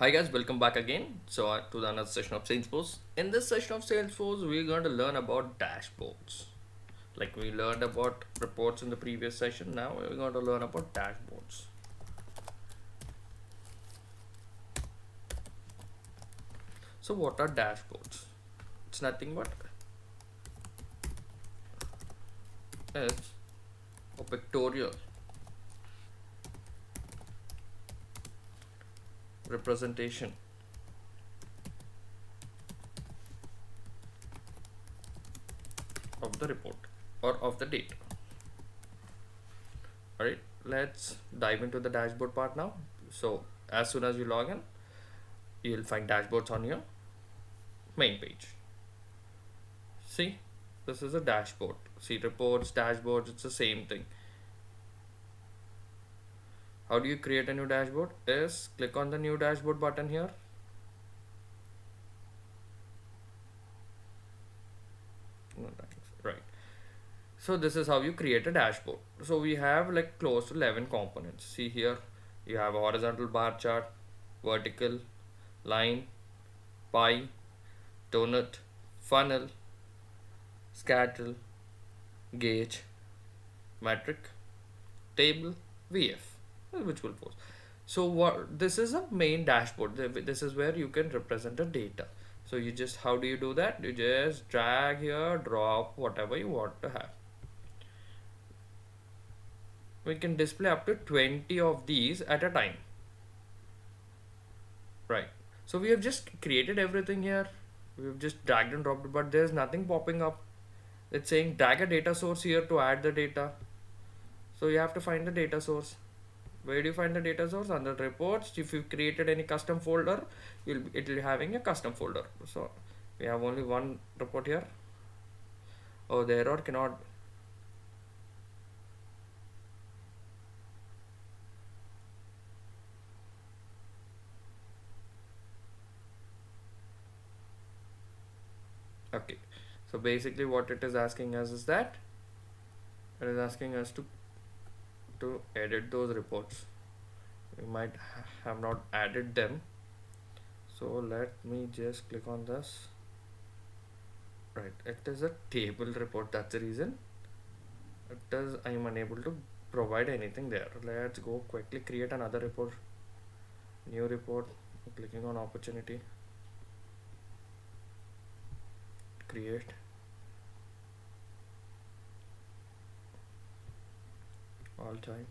Hi guys, welcome back again. To the another session of Salesforce. In this session of Salesforce, we're going to learn about dashboards. Like we learned about reports in the previous session, now we're going to learn about dashboards. So what are dashboards? It's nothing but it's a pictorial representation of the report or of the data. Alright, let's dive into the dashboard part now. So as soon as you log in, you'll find dashboards on your main page. See, this is a dashboard. See, reports, dashboards, it's the same thing. How do you create a new dashboard? Is click on the new dashboard button here. No, right. So this is how you create a dashboard. So we have like close to 11 components. See here, you have a horizontal bar chart, vertical, line, pie, donut, funnel, scatter, gauge, metric, table, VF, which will force. So what this is a main dashboard. This is where you can represent the data. So you just, how do you do that? You just drag here, drop whatever you want to have. We can display up to 20 of these at a time. Right. So we have just created everything here. We've just dragged and dropped it, but there's nothing popping up. It's saying drag a data source here to add the data. So you have to find the data source. Where do you find the data source? Under reports. If you created any custom folder, it will be having a custom folder. So we have only one report here. Oh, the error cannot. Okay. So basically what it is asking us is that it is asking us to edit those reports. We might have not added them. So let me just click on this. Right, it is a table report, that's the reason. It is, I am unable to provide anything there. Let's go quickly create another report. New report, clicking on opportunity, create, all time.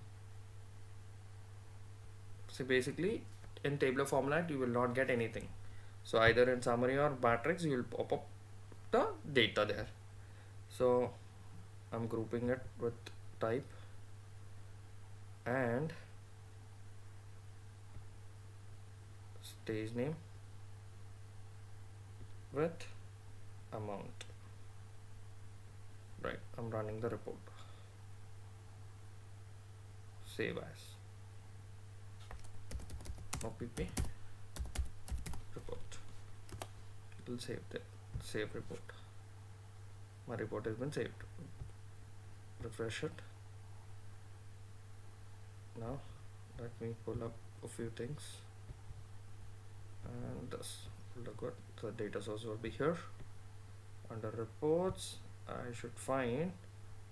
So basically in tabular format you will not get anything. So either in summary or matrix you will pop up the data there. So I'm grouping it with type and stage name with amount. Right, I'm running the report. Save as opp report. It will save that. Save report. My report has been saved. Refresh it. Now let me pull up a few things, and this will look good. The data source will be here. Under reports I should find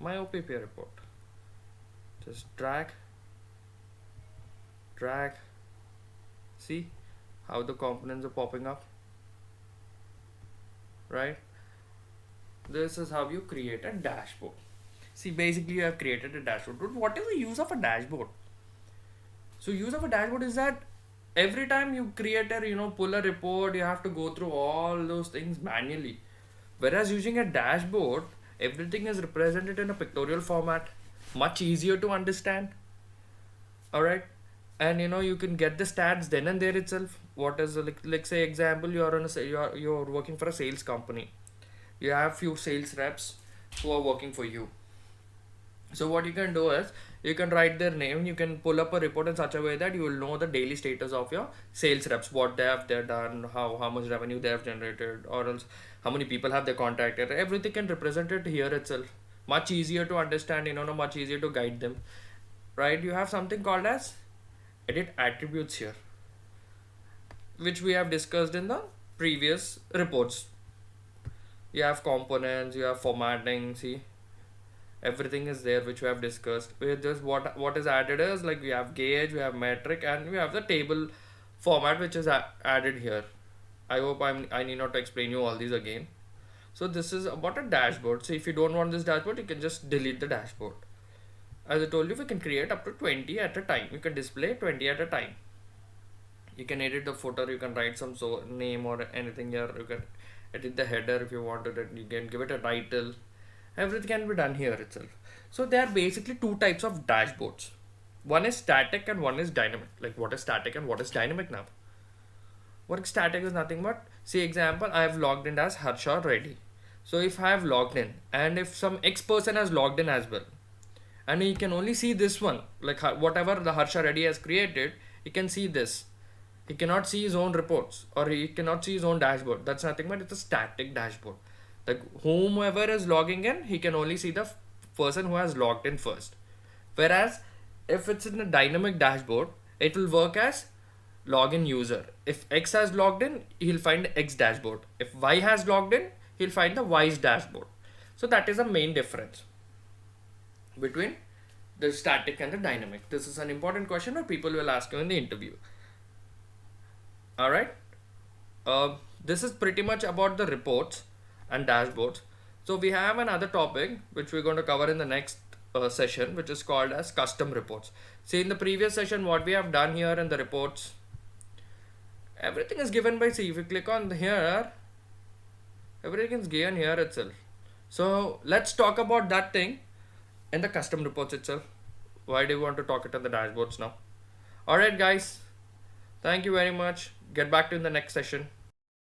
my OPP report. Just drag, see how the components are popping up, right? This is how you create a dashboard. See, basically you have created a dashboard, but what is the use of a dashboard? So use of a dashboard is that every time you create a pull a report, you have to go through all those things manually, whereas using a dashboard, everything is represented in a pictorial format, much easier to understand. All right, and you can get the stats then and there itself. What is like say example, you're on a you're working for a sales company. You have few sales reps who are working for you. So what you can do is you can write their name. You can pull up a report in such a way that you will know the daily status of your sales reps, what they've done, how much revenue they have generated, or else how many people have they contacted. Everything can represent it here itself. Much easier to understand, much easier to guide them. Right? You have something called as edit attributes here. which we have discussed in the previous reports. You have components, you have formatting, see, everything is there which we have discussed. We just what is added is like we have gauge, we have metric, and we have the table format which is added here. I hope I need not to explain you all these again. So this is about a dashboard. So if you don't want this dashboard, you can just delete the dashboard. As I told you, we can create up to 20 at a time. You can display 20 at a time. You can edit the footer, you can write some name or anything here. You can edit the header if you wanted it. You can give it a title. Everything can be done here itself. So there are basically two types of dashboards. One is static and one is dynamic. Like what is static and what is dynamic now? What is static is nothing but, say example, I have logged in as Harsha Reddy. So if I have logged in and if some X person has logged in as well, and he can only see this one, like whatever the Harsha Reddy has created, he can see this. He cannot see his own reports or he cannot see his own dashboard. That's nothing but it's a static dashboard. Like whomever is logging in, he can only see the person who has logged in first. Whereas if it's in a dynamic dashboard, it will work as login user. If X has logged in, he'll find X dashboard. If Y has logged in, he'll find the Y's dashboard. So that is the main difference between the static and the dynamic. This is an important question that people will ask you in the interview. Alright. This is pretty much about the reports and dashboards. So we have another topic which we're going to cover in the next session, which is called as custom reports. See, in the previous session, what we have done here in the reports, everything is given by, see, if you click on here, everything is given here itself. So let's talk about that thing in the custom reports itself. Why do you want to talk it on the dashboards now? Alright guys, thank you very much. Get back to you in the next session.